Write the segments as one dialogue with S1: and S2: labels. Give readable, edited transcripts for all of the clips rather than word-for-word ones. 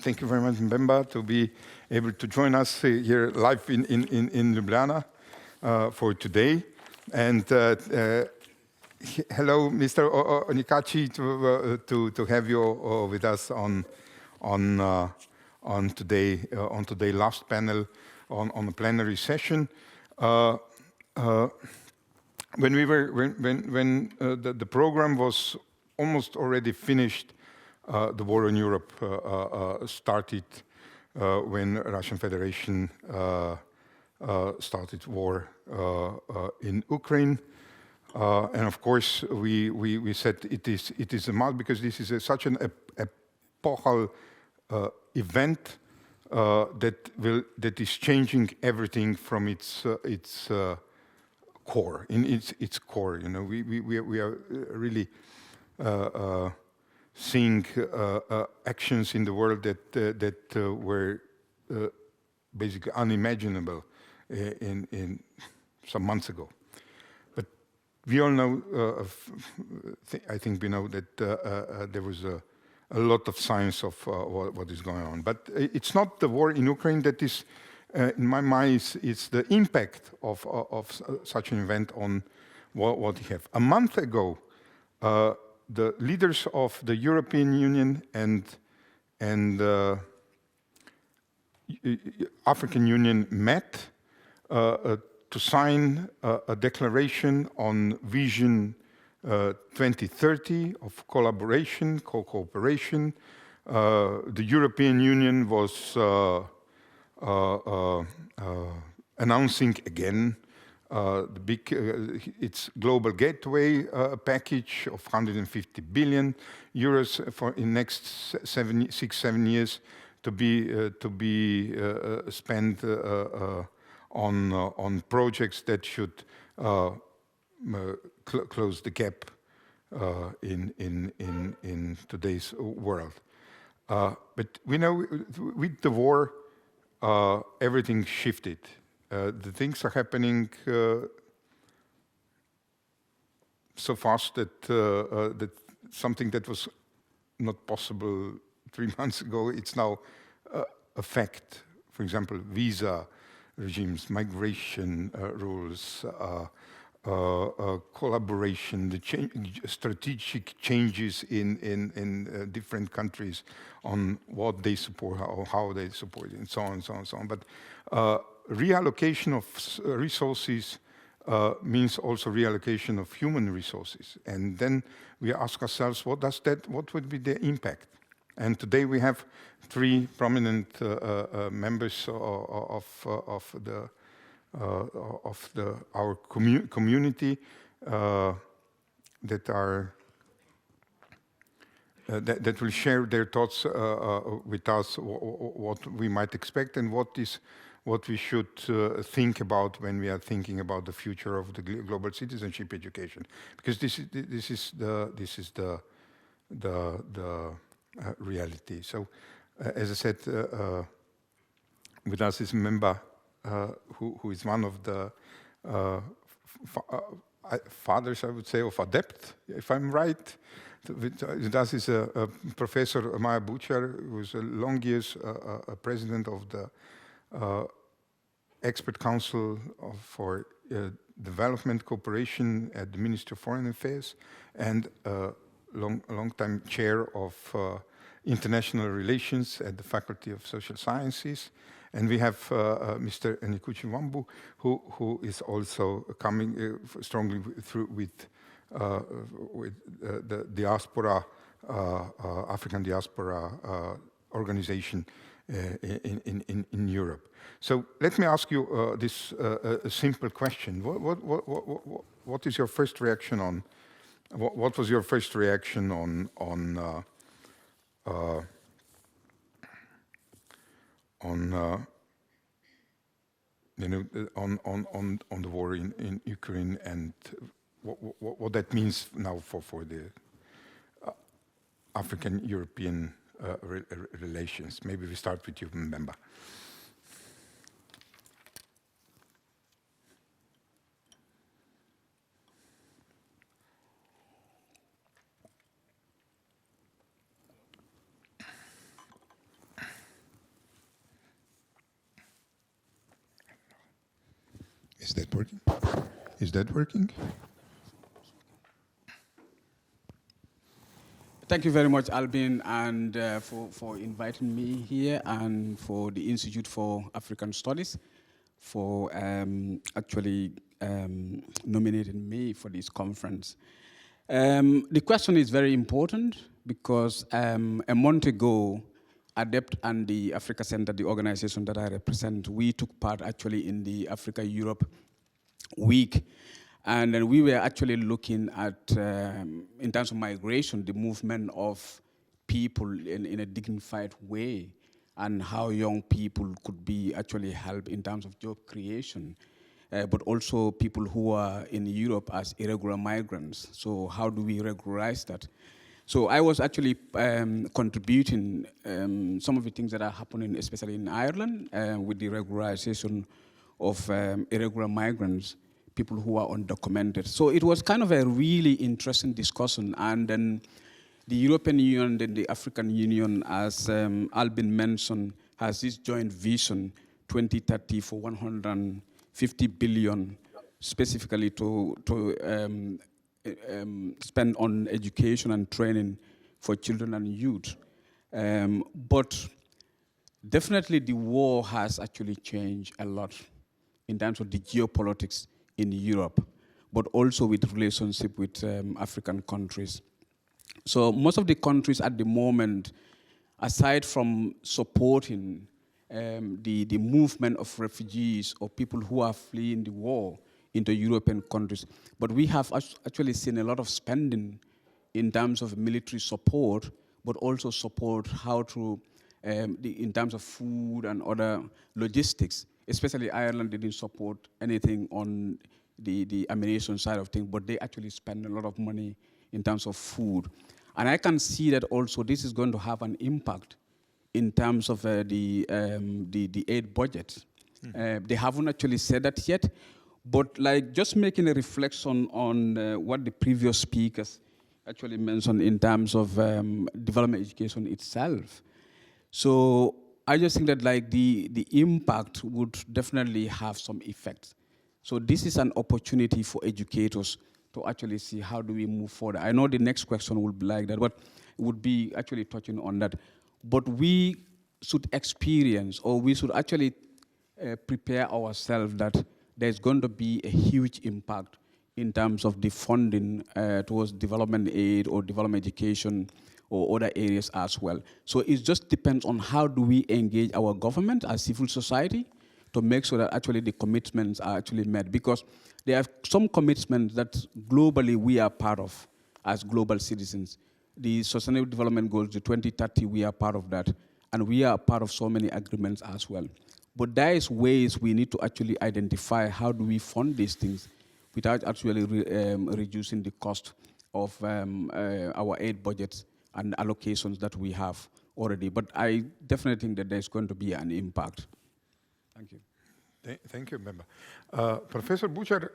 S1: Thank you very much, Mbemba, to be able to join us here live in Ljubljana for today. And hello, Mr. Onikachi, to have you with us on today last panel on the plenary session. When the program was almost already finished, the war in Europe started when Russian Federation started war in Ukraine. And of course, we said it is a must because this is such an epochal event that is changing everything from its core. In its core, you know, we are really seeing actions in the world that were basically unimaginable in some months ago. But we all know, I think we know that there was a lot of signs of what is going on. But it's not the war in Ukraine that is, in my mind, it's the impact of such an event on what we have. A month ago, the leaders of the European Union and African Union met to sign a declaration on Vision 2030 of collaboration, cooperation. The European Union was announcing again the big, its global gateway package of 150 billion euros for in next 6-7 years to be spent on projects that should close the gap in today's world. But we know with the war, everything shifted. The things are happening so fast that that something that was not possible 3 months ago, it's now a fact. For example, visa regimes, migration rules, collaboration, the strategic changes in different countries on what they support, how they support it, and so on, and so on, and so on. But reallocation of resources means also reallocation of human resources. And then we ask ourselves, what would be the impact? And today we have 3 prominent members of our community that will share their thoughts with us, what we might expect and what we should think about when we are thinking about the future of the global citizenship education, because this is the reality. So, as I said, with us is Mbemba, who is one of the fathers, I would say, of ADEPT, if I'm right. With us is a Professor Maya Buchar, who is a long years a president of the Expert Council for Development Cooperation at the Ministry of Foreign Affairs, and long-time chair of International Relations at the Faculty of Social Sciences. And we have Mr. Enikuchi Wambu, who is also coming strongly through with the diaspora, African diaspora organization in Europe. So let me ask you this a simple question. What is your first reaction on? What was your first reaction on the war in Ukraine, and what that means now for the African-European relations? Maybe we start with you, Mbemba. that working? Is that working?
S2: Thank you very much, Albin, and for inviting me here, and for the Institute for African Studies for actually nominating me for this conference. The question is very important because a month ago, ADEPT and the Africa Center, the organization that I represent, we took part actually in the Africa-Europe week. And then we were actually looking at, in terms of migration, the movement of people in a dignified way, and how young people could be actually helped in terms of job creation, but also people who are in Europe as irregular migrants. So how do we regularize that? So I was actually contributing some of the things that are happening, especially in Ireland, with the regularization of irregular migrants, people who are undocumented. So it was kind of a really interesting discussion. And then the European Union and the African Union, as Albin mentioned, has this joint vision, 2030, for 150 billion, specifically to spend on education and training for children and youth. But definitely the war has actually changed a lot in terms of the geopolitics in Europe, but also with relationship with African countries. So most of the countries at the moment, aside from supporting the movement of refugees or people who are fleeing the war into European countries, but we have actually seen a lot of spending in terms of military support, but also support how to, in terms of food and other logistics. Especially Ireland didn't support anything on the ammunition side of things, but they actually spend a lot of money in terms of food. And I can see that also this is going to have an impact in terms of the aid budget. They haven't actually said that yet, but like just making a reflection on what the previous speakers actually mentioned in terms of development education itself. So I just think that like the impact would definitely have some effect. So this is an opportunity for educators to actually see how do we move forward. I know the next question will be like that, but it would be actually touching on that. But we should experience, or we should actually prepare ourselves that there's going to be a huge impact in terms of the funding towards development aid or development education or other areas as well. So it just depends on how do we engage our government as civil society to make sure that actually the commitments are actually met. Because there are some commitments that globally we are part of as global citizens. The Sustainable Development Goals, the 2030, we are part of that. And we are part of so many agreements as well. But there is ways we need to actually identify how do we fund these things without actually reducing the cost of our aid budgets and allocations that we have already. But I definitely think that there's going to be an impact. Thank you.
S1: Thank you, Bemba. Professor Buchar,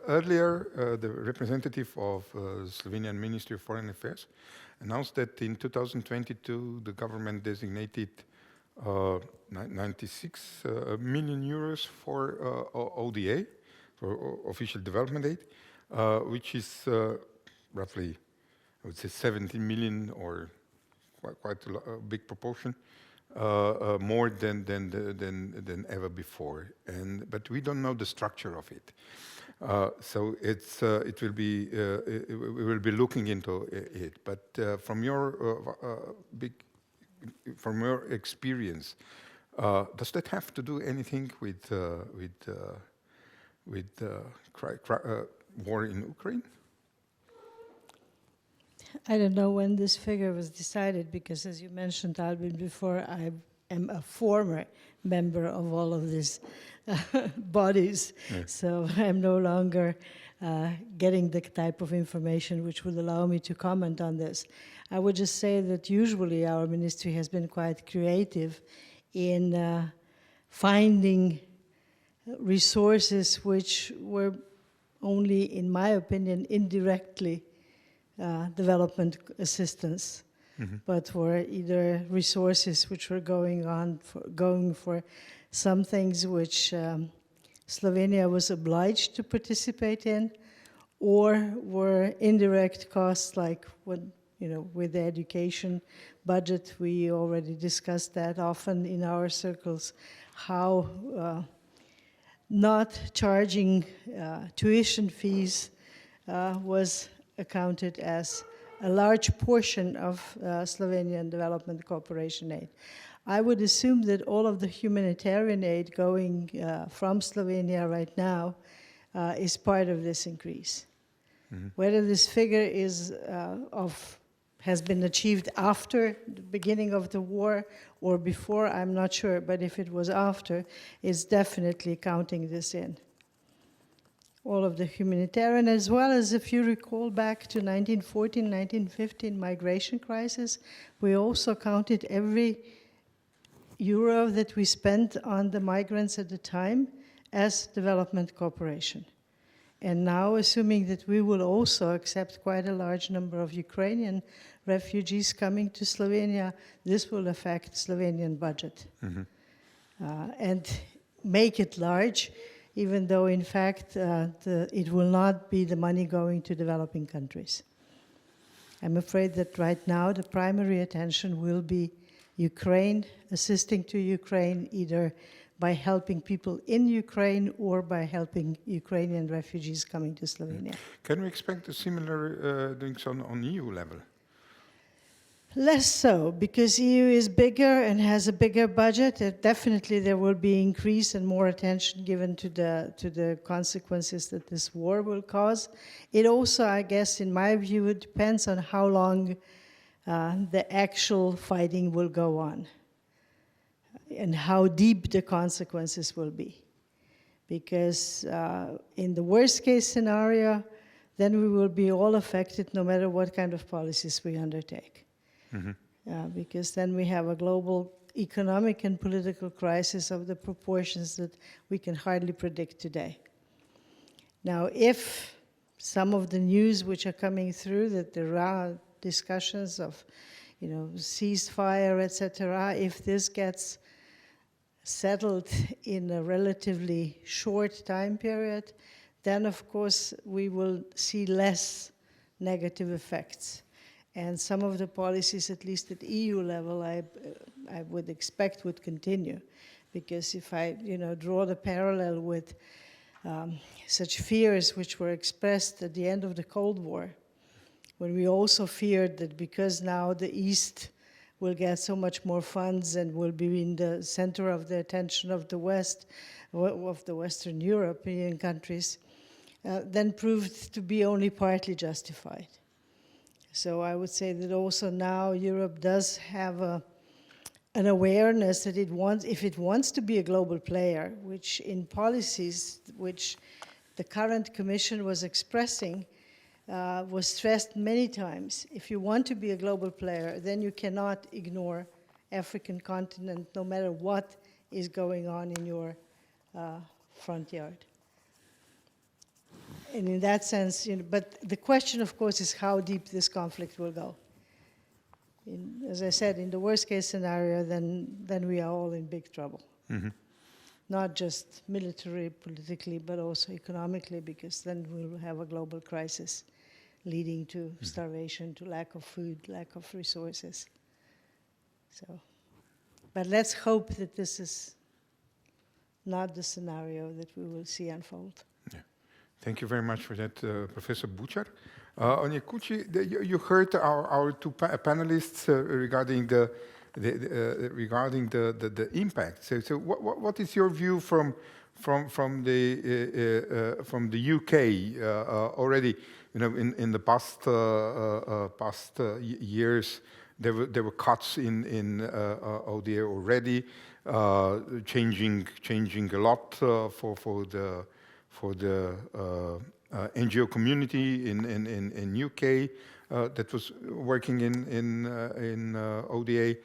S1: earlier the representative of Slovenian Ministry of Foreign Affairs announced that in 2022 the government designated 96 million euros for ODA, for official development aid, which is roughly, I would say, 17 million, or quite a big proportion, more than ever before. But we don't know the structure of it. So we will be looking into it. But from your experience, does that have to do anything with war in Ukraine?
S3: I don't know when this figure was decided, because as you mentioned, Albin, before, I am a former member of all of these bodies. Yeah. So I'm no longer getting the type of information which would allow me to comment on this. I would just say that usually our ministry has been quite creative in finding resources which were only, in my opinion, indirectly development assistance, but were either resources which were going for some things which Slovenia was obliged to participate in, or were indirect costs like when, with the education budget, we already discussed that often in our circles, how not charging tuition fees was accounted as a large portion of Slovenian development cooperation aid. I would assume that all of the humanitarian aid going from Slovenia right now is part of this increase. Mm-hmm. Whether this figure is has been achieved after the beginning of the war or before, I'm not sure, but if it was after, it's definitely counting this in. All of the humanitarian, as well as if you recall back to 1914, 1915 migration crisis, we also counted every euro that we spent on the migrants at the time as development cooperation. And now, assuming that we will also accept quite a large number of Ukrainian refugees coming to Slovenia, this will affect Slovenian budget. Mm-hmm. And make it large, even though in fact it will not be the money going to developing countries. I'm afraid that right now the primary attention will be Ukraine, assisting to Ukraine either by helping people in Ukraine or by helping Ukrainian refugees coming to Slovenia.
S1: Can we expect a similar things on EU level?
S3: Less so, because EU is bigger and has a bigger budget. Definitely there will be increase and more attention given to the consequences that this war will cause. It also, I guess, in my view, it depends on how long the actual fighting will go on and how deep the consequences will be. Because in the worst case scenario, then we will be all affected no matter what kind of policies we undertake. Mm-hmm. Because then we have a global economic and political crisis of the proportions that we can hardly predict today. Now, if some of the news which are coming through, that there are discussions of, ceasefire, etc., if this gets settled in a relatively short time period, then of course we will see less negative effects. And some of the policies, at least at EU level, I would expect would continue. Because if I draw the parallel with such fears which were expressed at the end of the Cold War, when we also feared that because now the East will get so much more funds and will be in the center of the attention of the West, of the Western European countries, then proved to be only partly justified. So I would say that also now Europe does have an awareness that if it wants to be a global player, which in policies which the current Commission was expressing, was stressed many times. If you want to be a global player, then you cannot ignore African continent, no matter what is going on in your front yard. And in that sense, but the question, of course, is how deep this conflict will go. As I said, in the worst case scenario, then we are all in big trouble. Mm-hmm. Not just military, politically, but also economically, because then we'll have a global crisis leading to starvation, to lack of food, lack of resources. So, but let's hope that this is not the scenario that we will see unfold.
S1: Yeah. Thank you very much for that, Professor Buchar. Onyekuchi, you heard our two panelists regarding the impact. So what is your view from the UK already? In the past years, there were cuts in ODA already, changing a lot for the NGO community in UK that was working in ODA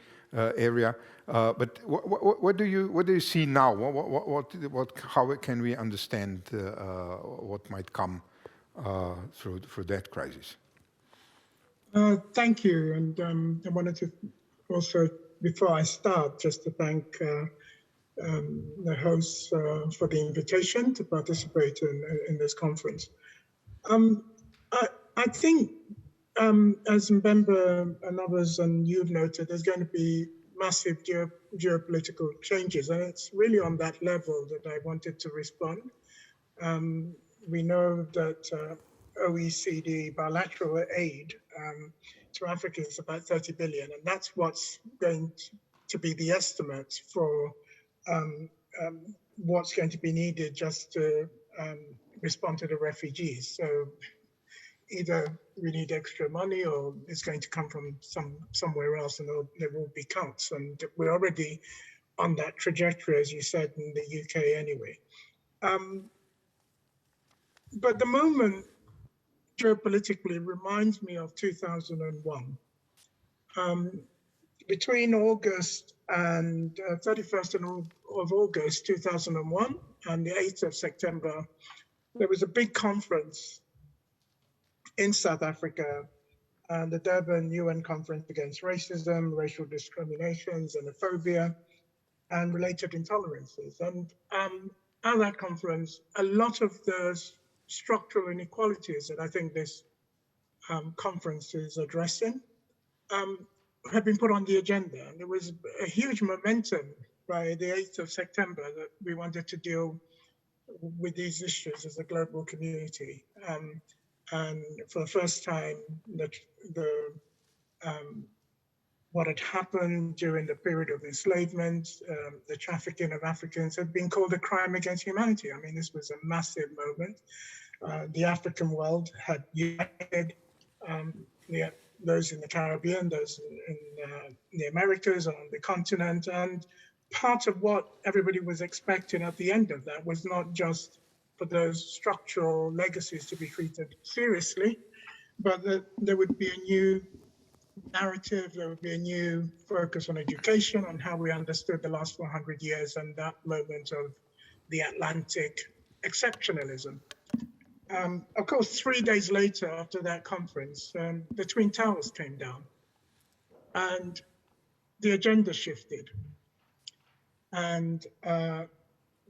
S1: area. But what do you see now? How can we understand what might come through that crisis?
S4: Thank you, and I wanted to also, before I start, just to thank the hosts for the invitation to participate in this conference. I think, as Mbemba and others and you've noted, there's going to be massive geopolitical changes, and it's really on that level that I wanted to respond. We know that OECD bilateral aid to Africa is about 30 billion, and that's what's going to be the estimate for what's going to be needed just to respond to the refugees. So either we need extra money or it's going to come from somewhere else, and there will be cuts. And we're already on that trajectory, as you said, in the UK anyway. But the moment geopolitically reminds me of 2001. Between August and 31st of August 2001 and the 8th of September, there was a big conference in South Africa, the Durban UN Conference Against Racism, Racial Discrimination, Xenophobia, and Related Intolerances. And at that conference, a lot of the structural inequalities that I think this conference is addressing have been put on the agenda. And there was a huge momentum by the 8th of September that we wanted to deal with these issues as a global community. And for the first time, what had happened during the period of enslavement, the trafficking of Africans, had been called a crime against humanity. I mean, this was a massive moment. The African world had united, those in the Caribbean, those in the Americas, on the continent. And part of what everybody was expecting at the end of that was not just for those structural legacies to be treated seriously, but that there would be a new narrative, there would be a new focus on education, on how we understood the last 400 years and that moment of the Atlantic exceptionalism. Of course, 3 days later after that conference, the Twin Towers came down and the agenda shifted. And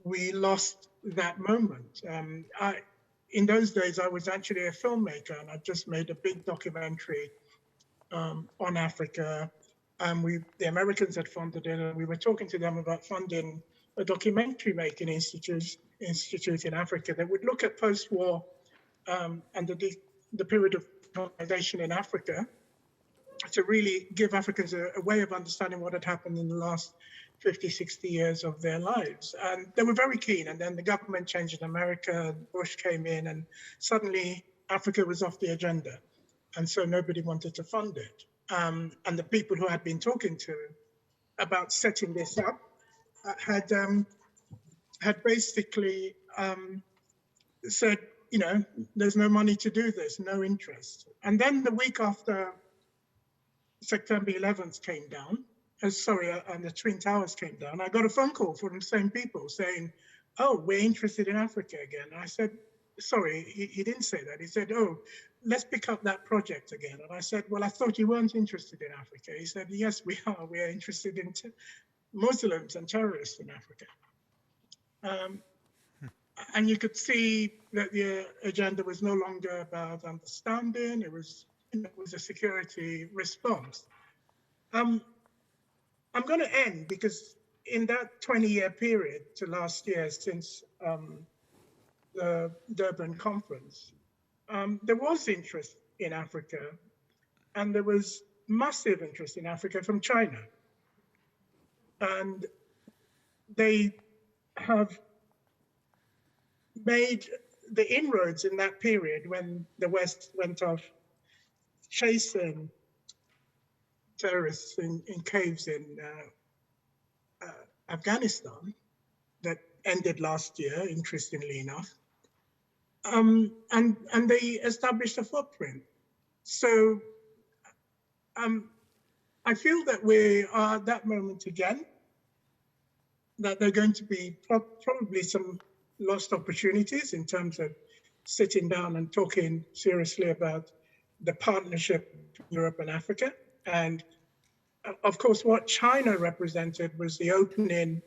S4: we lost that moment. In those days, I was actually a filmmaker, and I just made a big documentary on Africa. The Americans had funded it, and we were talking to them about funding a documentary making institute in Africa that would look at post-war and the period of colonization in Africa, to really give Africans a way of understanding what had happened in the last 50, 60 years of their lives. And they were very keen. And then the government changed in America, Bush came in, and suddenly Africa was off the agenda. And so nobody wanted to fund it. And the people who I'd been talking to about setting this up had basically said, you know, there's no money to do this, no interest. And then the week after September 11th came down, and the Twin Towers came down, I got a phone call from the same people saying, oh, we're interested in Africa again. And I said, sorry, he didn't say that. He said, oh, let's pick up that project again. And I said, well, I thought you weren't interested in Africa. He said, yes, we are. We are interested in Muslims and terrorists in Africa. And you could see that the agenda was no longer about understanding. It was a security response. I'm going to end because in that 20-year period to last year, since the Durban conference, there was interest in Africa, and there was massive interest in Africa from China. And they have made the inroads in that period when the West went off chasing terrorists in caves in Afghanistan, that ended last year, interestingly enough. And they established a footprint. So I feel that we are at that moment again, that there are going to be probably some lost opportunities in terms of sitting down and talking seriously about the partnership between Europe and Africa. And of course, what China represented was the opening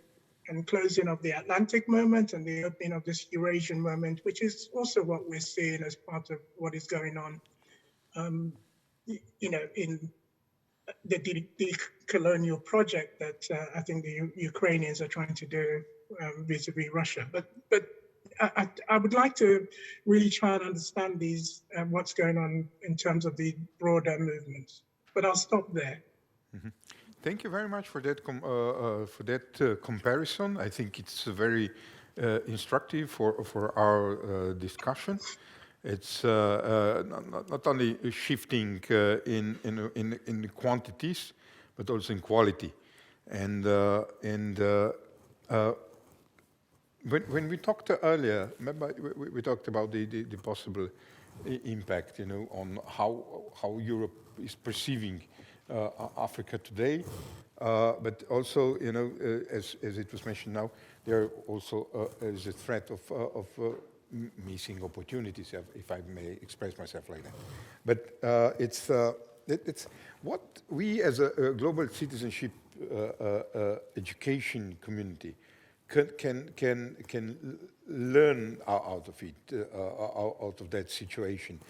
S4: and closing of the Atlantic moment and the opening of this Eurasian moment, which is also what we're seeing as part of what is going on, in the colonial project that I think the Ukrainians are trying to do vis-a-vis Russia. But I would like to really try and understand these what's going on in terms of the broader movements. But I'll stop there.
S1: Mm-hmm. Thank you very much for that comparison. I think it's very instructive for our discussion. It's not only shifting in the quantities, but also in quality. And when we talked earlier, remember we talked about the possible impact, on how Europe is perceiving Africa today, but also, as it was mentioned now, there also is a threat of missing opportunities, if I may express myself like that. But it's what we as a global citizenship education community can learn out of it, out of that situation.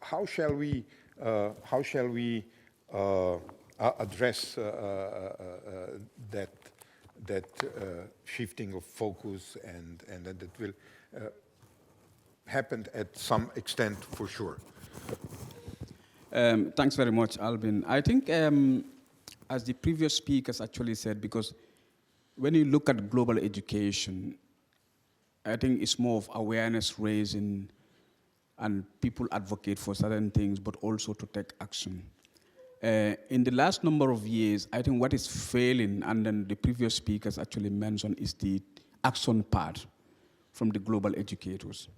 S1: How shall we address that shifting of focus, and that will happen at some extent for sure?
S2: Thanks very much, Albin. I think, as the previous speakers actually said, because when you look at global education, I think it's more of awareness raising, and people advocate for certain things, but also to take action. In the last number of years, I think what is failing, and then the previous speakers actually mentioned, is the action part from the global educators.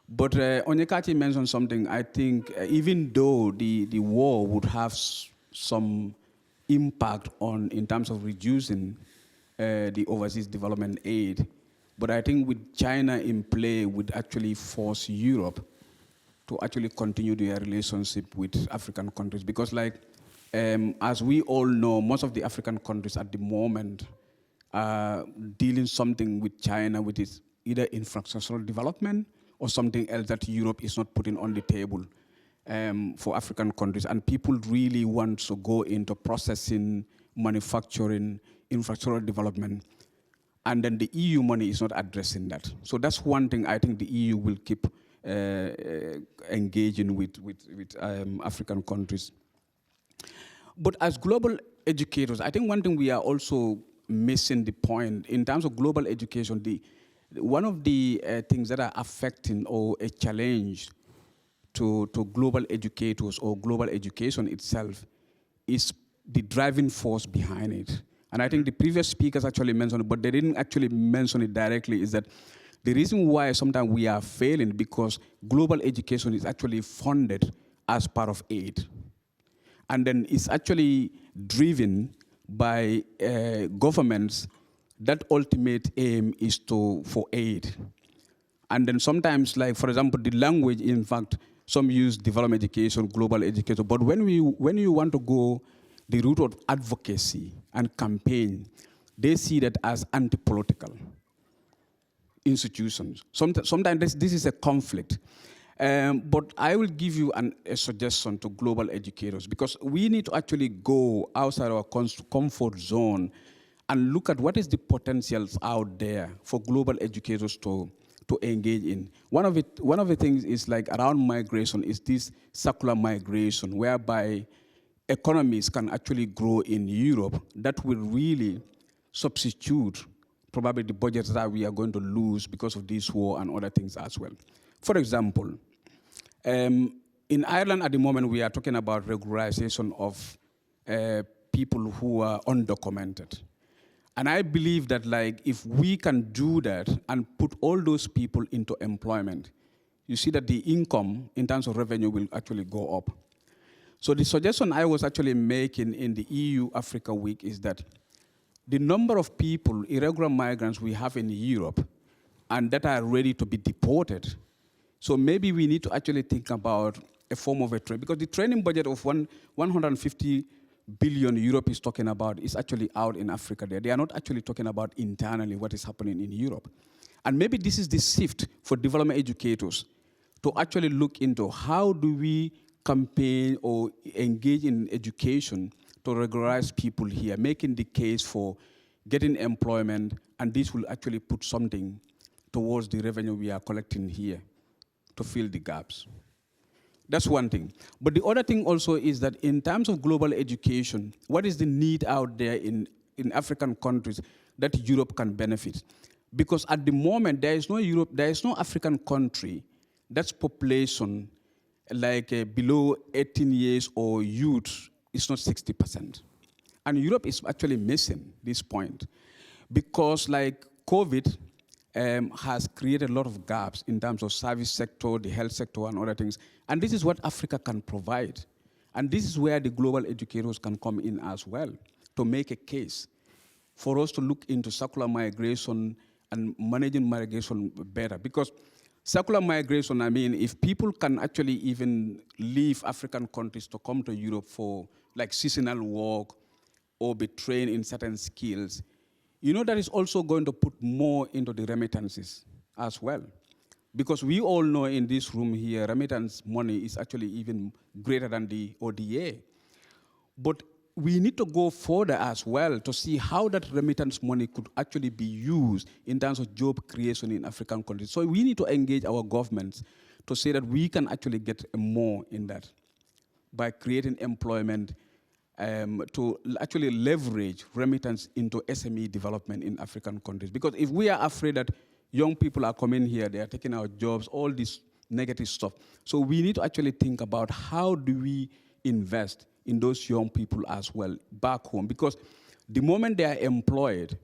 S2: But Onyekati mentioned something. I think even though the war would have some impact in terms of reducing the overseas development aid, but I think with China in play would actually force Europe to actually continue their relationship with African countries. Because as we all know, most of the African countries at the moment are dealing something with China, which is either infrastructural development or something else that Europe is not putting on the table for African countries. And people really want to go into processing, manufacturing, infrastructural development. And then the EU money is not addressing that. So that's one thing I think the EU will keep engaging with African countries. But as global educators, I think one thing we are also missing the point in terms of global education. One of the things that are affecting or a challenge to global educators or global education itself is the driving force behind it. And I think the previous speakers actually mentioned it, but they didn't actually mention it directly, is that the reason why sometimes we are failing because global education is actually funded as part of aid. And then it's actually driven by governments that ultimate aim is for aid. And then sometimes, for example, the language, in fact, some use development education, global education, but when you want to go the route of advocacy and campaign, they see that as anti-political institutions. Sometimes this is a conflict. But I will give you a suggestion to global educators, because we need to actually go outside our comfort zone and look at what is the potentials out there for global educators to engage in. One of the things is around migration is this circular migration, whereby economies can actually grow in Europe that will really substitute probably the budgets that we are going to lose because of this war and other things as well. For example, in Ireland at the moment, we are talking about regularization of people who are undocumented. And I believe that if we can do that and put all those people into employment, you see that the income in terms of revenue will actually go up. So the suggestion I was actually making in the EU Africa Week is that the number of people, irregular migrants we have in Europe, and that are ready to be deported. So maybe we need to actually think about a form of a training, because the training budget of $150 billion Europe is talking about is actually out in Africa there. They are not actually talking about internally what is happening in Europe. And maybe this is the shift for development educators to actually look into how do we campaign or engage in education to regularize people here, making the case for getting employment, and this will actually put something towards the revenue we are collecting here to fill the gaps. That's one thing. But the other thing also is that in terms of global education, what is the need out there in African countries that Europe can benefit? Because at the moment, there is no African country that's population like below 18 years or youth is not 60%. And Europe is actually missing this point because like COVID has created a lot of gaps in terms of service sector, the health sector and other things. And this is what Africa can provide. And this is where the global educators can come in as well to make a case for us to look into circular migration and managing migration better. Because circular migration, I mean, if people can actually even leave African countries to come to Europe for like seasonal work or be trained in certain skills, you know that is also going to put more into the remittances as well. Because we all know in this room here, remittance money is actually even greater than the ODA. But we need to go further as well to see how that remittance money could actually be used in terms of job creation in African countries. So we need to engage our governments to say that we can actually get more in that by creating employment to actually leverage remittance into SME development in African countries. Because if we are afraid that young people are coming here, they are taking our jobs, all this negative stuff. So we need to actually think about how do we invest in those young people as well back home. Because the moment they are employed,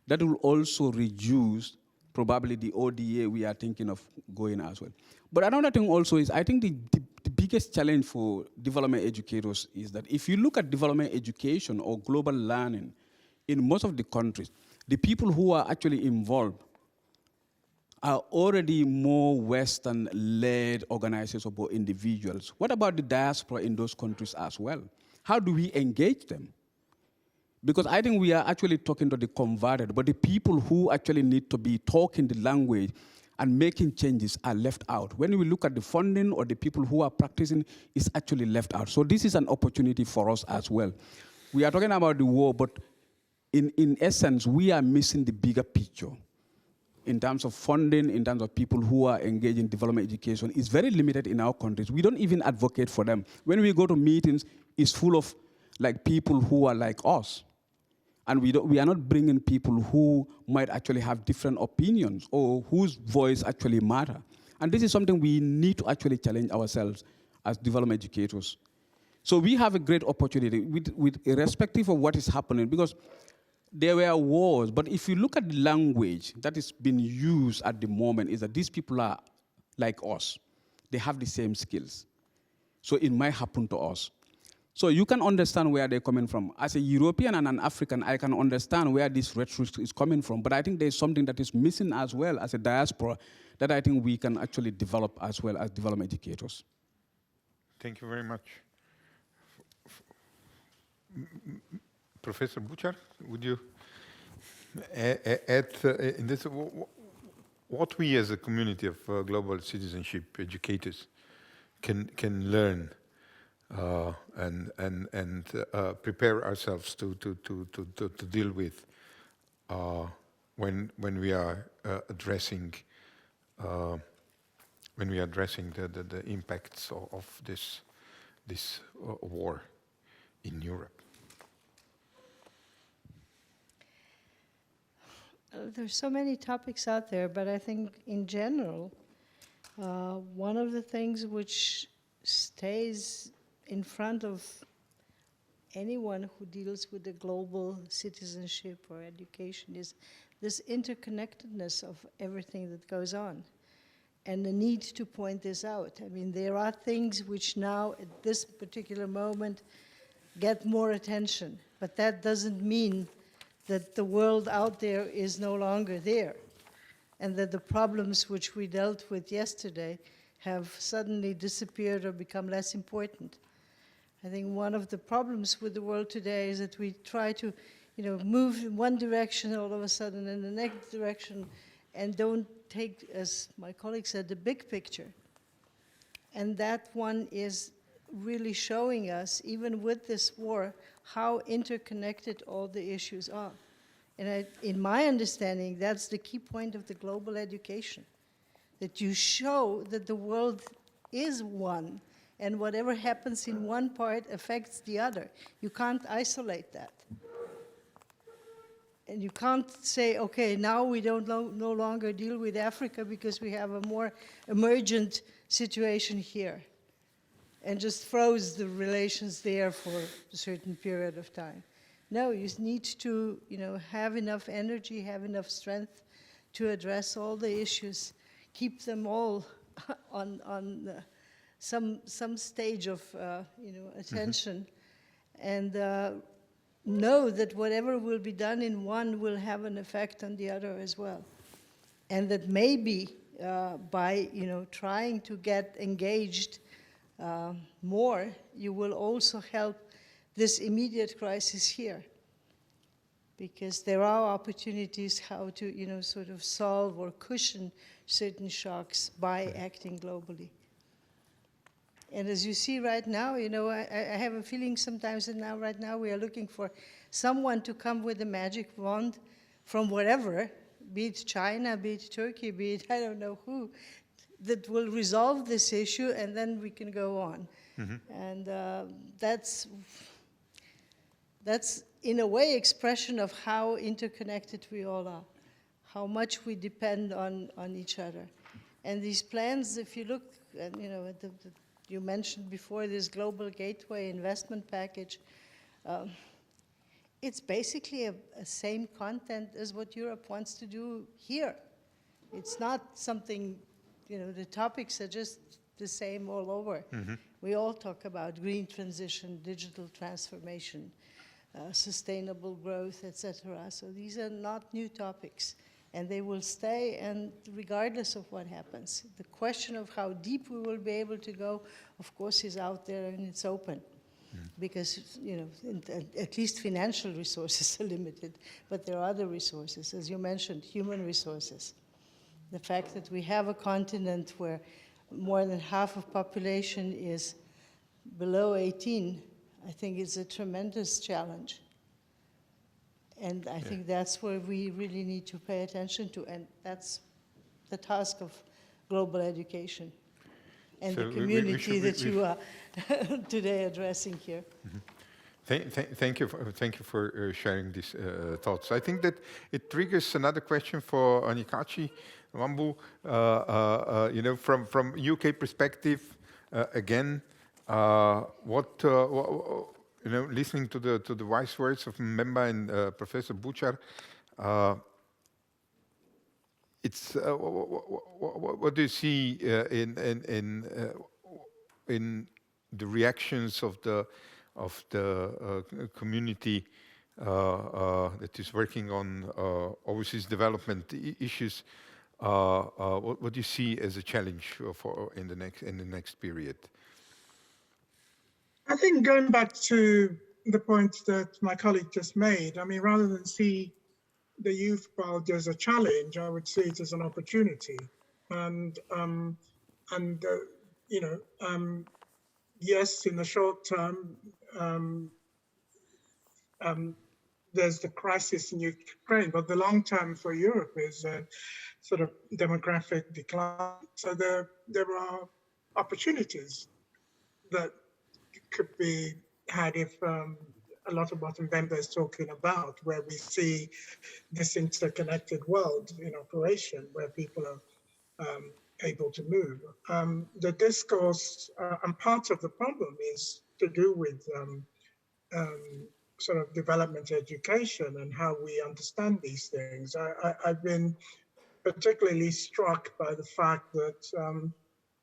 S2: that will also reduce probably the ODA we are thinking of going as well. But another thing also is, I think the biggest challenge for development educators is that if you look at development education or global learning in most of the countries, the people who are actually involved are already more Western-led organizations or individuals. What about the diaspora in those countries as well? How do we engage them? Because I think we are actually talking to the converted, but the people who actually need to be talking the language and making changes are left out. When we look at the funding or the people who are practicing, it's actually left out. So this is an opportunity for us as well. We are talking about the war, but in essence, we are missing the bigger picture. In terms of funding, in terms of people who are engaged in development education, is very limited in our countries. We don't even advocate for them. When we go to meetings, it's full of like people who are like us. And we are not bringing people who might actually have different opinions or whose voice actually matter. And this is something we need to actually challenge ourselves as development educators. So we have a great opportunity with irrespective of what is happening, because there were wars, but if you look at the language that is being used at the moment, is that these people are like us. They have the same skills. So it might happen to us. So you can understand where they're coming from. As a European and an African, I can understand where this rhetoric is coming from, but I think there's something that is missing as well as a diaspora that I think we can actually develop as well as development educators.
S1: Thank you very much. Professor Bouchard, would you add in this, what we as a community of global citizenship educators can learn and prepare ourselves to deal with when we are addressing the impacts of this war in Europe?
S3: There's so many topics out there, but I think in general, one of the things which stays in front of anyone who deals with the global citizenship or education is this interconnectedness of everything that goes on, and the need to point this out. I mean, there are things which now, at this particular moment, get more attention, but that doesn't mean that the world out there is no longer there, and that the problems which we dealt with yesterday have suddenly disappeared or become less important. I think one of the problems with the world today is that we try to, move in one direction all of a sudden in the next direction and don't take, as my colleague said, the big picture. And that one is really showing us, even with this war, how interconnected all the issues are. And in my understanding, that's the key point of the global education, that you show that the world is one, and whatever happens in one part affects the other. You can't isolate that. And you can't say, okay, now we don't no longer deal with Africa because we have a more emergent situation here, and just froze the relations there for a certain period of time. No, you need to, have enough energy, have enough strength to address all the issues, keep them all on some stage of, attention, and know that whatever will be done in one will have an effect on the other as well. And that maybe by, trying to get engaged more, you will also help this immediate crisis here, because there are opportunities how to, sort of solve or cushion certain shocks by acting globally. And as you see right now, I have a feeling sometimes that right now we are looking for someone to come with a magic wand from wherever, be it China, be it Turkey, be it I don't know who, that will resolve this issue, and then we can go on. Mm-hmm. And that's in a way expression of how interconnected we all are, how much we depend on each other. And these plans, if you look, you mentioned before this Global Gateway investment package, it's basically a same content as what Europe wants to do here. It's not something, the topics are just the same all over. Mm-hmm. We all talk about green transition, digital transformation, sustainable growth, etc. So these are not new topics, and they will stay, and regardless of what happens. The question of how deep we will be able to go, of course, is out there and it's open. Because, at least financial resources are limited, but there are other resources, as you mentioned, human resources. The fact that we have a continent where more than half of population is below 18, I think is a tremendous challenge. And I think that's where we really need to pay attention to, and that's the task of global education and
S1: so
S3: the community that you are today addressing here.
S1: Mm-hmm. Thank you for sharing these thoughts. I think that it triggers another question for Anikachi Wambu. From UK perspective, again, listening to the wise words of Memba and Professor Buchar, it's what do you see in the reactions of the community that is working on overseas development issues? What do you see as a challenge in the next period?
S4: I think going back to the point that my colleague just made, I mean, rather than see the youth bulge as a challenge, I would see it as an opportunity. And yes, in the short term, there's the crisis in Ukraine, but the long term for Europe is a sort of demographic decline. So there are opportunities that could be had if a lot of what Mbemba is talking about, where we see this interconnected world in operation, where people are able to move. The discourse, and part of the problem is to do with sort of development education and how we understand these things. I've been particularly struck by the fact that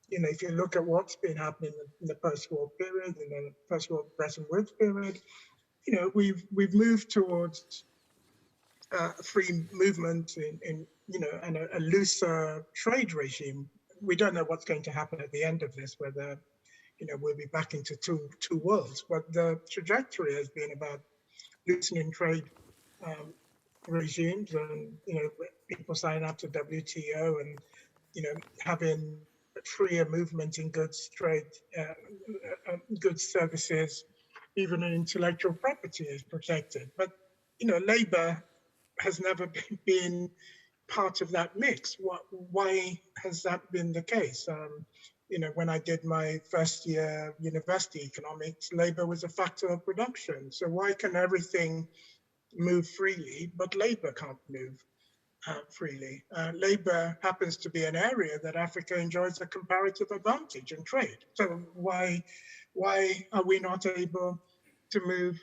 S4: if you look at what's been happening in the post-war period, in the post-war Bretton Woods period, we've moved towards free movement and a looser trade regime. We don't know what's going to happen at the end of this, whether we'll be back into two worlds. But the trajectory has been about loosening trade regimes, and people signing up to WTO, and having freer movement in goods trade, goods services, even intellectual property is protected. But labor has never been part of that mix. Why has that been the case? When I did my first year university economics, labor was a factor of production. So why can everything move freely, but labor can't move freely? Labor happens to be an area that Africa enjoys a comparative advantage in trade. So why are we not able to move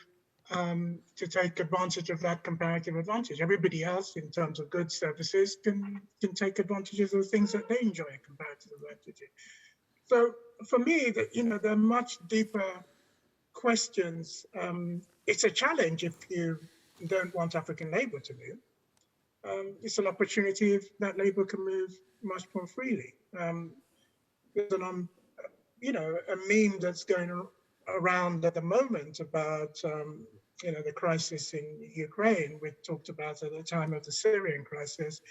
S4: to take advantage of that comparative advantage? Everybody else, in terms of goods, services, can take advantage of the things that they enjoy a comparative advantage in. So for me, there are much deeper questions. It's a challenge if you don't want African labor to move. It's an opportunity if that labor can move much more freely. There's a meme that's going around at the moment about the crisis in Ukraine. We talked about at the time of the Syrian crisis.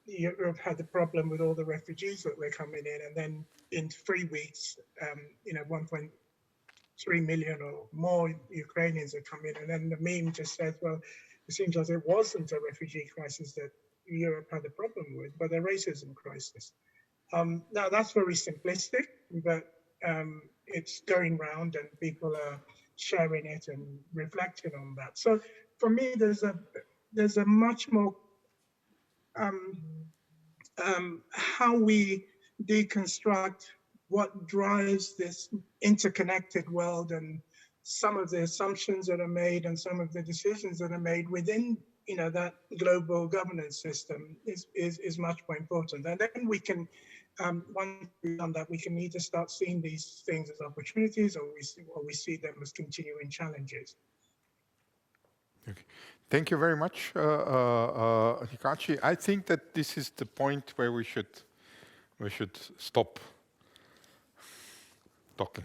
S4: Europe had the problem with all the refugees that were coming in, and then in 3 weeks, 1.3 million or more Ukrainians are coming, and then the meme just says, well, it seems as it wasn't a refugee crisis that Europe had a problem with, but a racism crisis. Now that's very simplistic, but it's going round and people are sharing it and reflecting on that. So for me, there's a much more how we deconstruct what drives this interconnected world, and some of the assumptions that are made and some of the decisions that are made within that global governance system is much more important. And then we can, once we've done that, we can either start seeing these things as opportunities, or we see them as continuing challenges.
S1: Okay. Thank you very much, Hikachi. I think that this is the point where we should stop talking.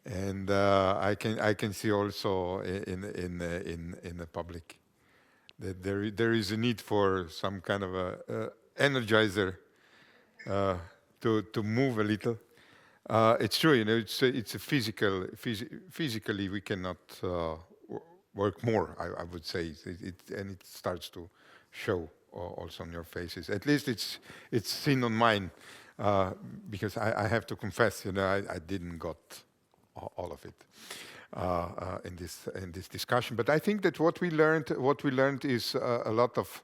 S1: And I can see also in the public that there is a need for some kind of a energizer to move a little. It's true, it's a physically we cannot work more, I would say, and it starts to show also on your faces. At least it's seen on mine, because I have to confess, I didn't got all of it in this discussion. But I think that what we learned is a lot of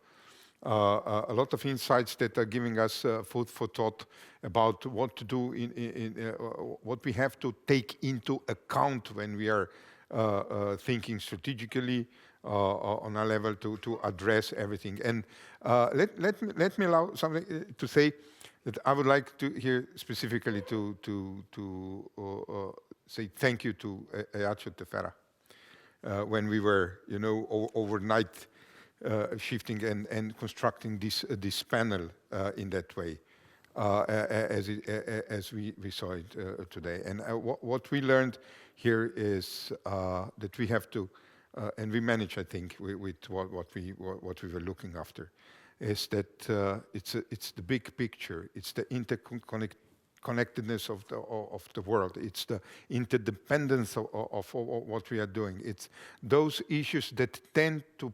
S1: insights that are giving us food for thought about what to do what we have to take into account when we are thinking strategically on a level to address everything. And let me allow something to say that I would like to hear specifically to say thank you to Ayacho Tefera when we were overnight shifting and constructing this panel in that way, as we saw it today. And what we learned here is that we have to, and we manage, I think, with what we were looking after, is that it's the big picture. It's the interconnectedness of the world. It's the interdependence of what we are doing. It's those issues that tend to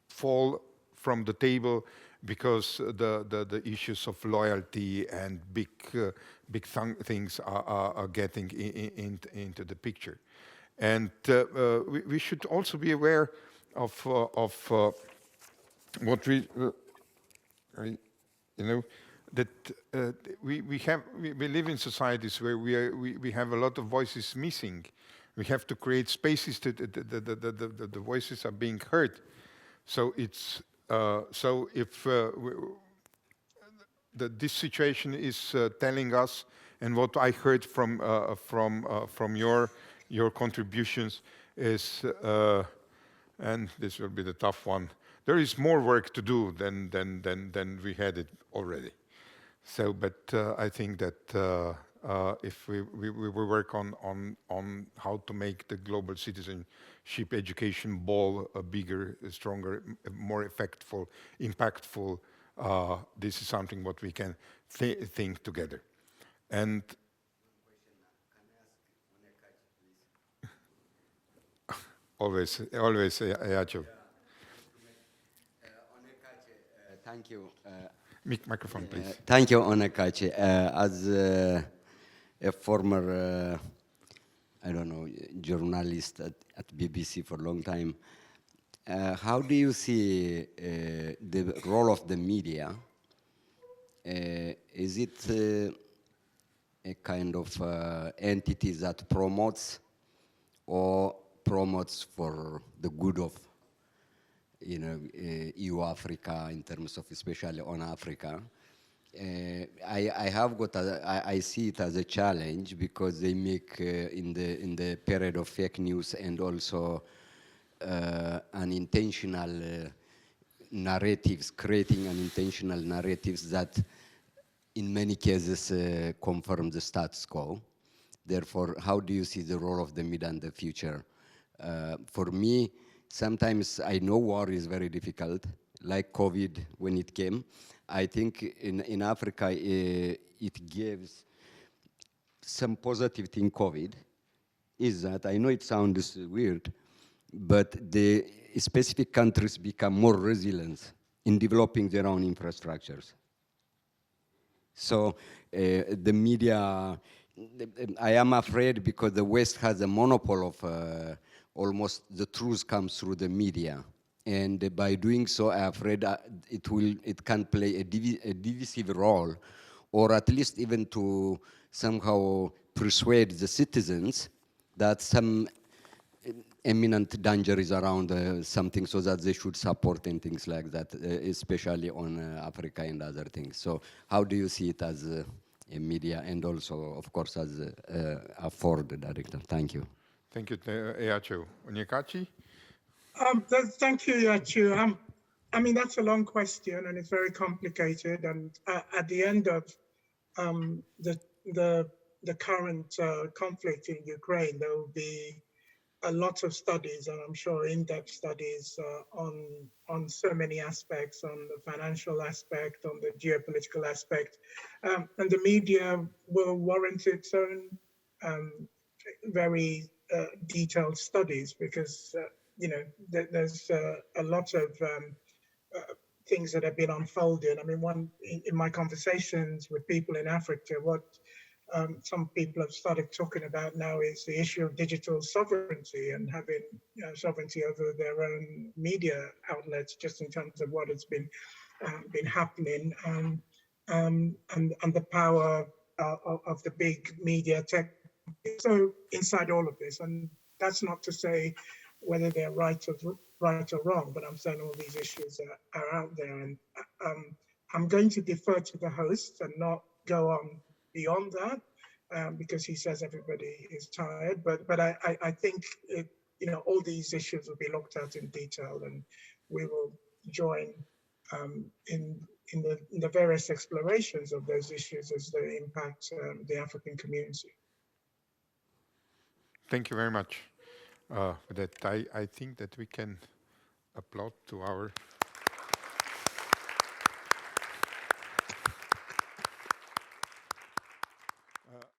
S1: fall from the table because the issues of loyalty and big things are getting into the picture. And we should also be aware of what we that we live in societies where we have a lot of voices missing. We have to create spaces that the voices are being heard. So it's so if this situation is telling us, and what I heard from your contributions is, and this will be the tough one. There is more work to do than we had it already. So, but I think that if we work on how to make the global citizenship education ball a bigger, a stronger, more impactful, this is something what we can think together. And always, Yacho.
S5: Thank you.
S1: Microphone, please.
S5: Thank you, Onekachi. As a former, I don't know, journalist at BBC for a long time, how do you see the role of the media? Is it a kind of entity that promotes or promotes for the good of EU Africa in terms of especially on Africa? I have got I see it as a challenge because they make in the period of fake news and also unintentional narratives, creating unintentional narratives that in many cases confirm the status quo. Therefore, how do you see the role of the media in the future? For me, sometimes I know war is very difficult, like COVID when it came. I think in Africa, it gives some positive thing COVID, is that, I know it sounds weird, but the specific countries become more resilient in developing their own infrastructures. So the media, I am afraid because the West has a monopoly of almost the truth comes through the media. And by doing so, I'm afraid it can play a divisive role, or at least even to somehow persuade the citizens that some imminent danger is around something, so that they should support and things like that, especially on Africa and other things. So how do you see it as a media and also, of course, as a Ford director? Thank you.
S1: Thank you, Eacho. Onyekachi?
S4: Thank you, Yachu. I mean, that's a long question and it's very complicated. And at the end of the current conflict in Ukraine, there will be a lot of studies, and I'm sure in-depth studies on so many aspects, on the financial aspect, on the geopolitical aspect, and the media will warrant its own very detailed studies because there's a lot of things that have been unfolding. I mean, in my conversations with people in Africa, what some people have started talking about now is the issue of digital sovereignty and having sovereignty over their own media outlets, just in terms of what has been happening, and the power of the big media tech. So inside all of this, and that's not to say whether they're right or wrong, but I'm saying all these issues are out there, and I'm going to defer to the host and not go on beyond that because he says everybody is tired. But I think all these issues will be looked at in detail, and we will join in the various explorations of those issues as they impact the African community.
S1: Thank you very much for that. I think that we can applaud to our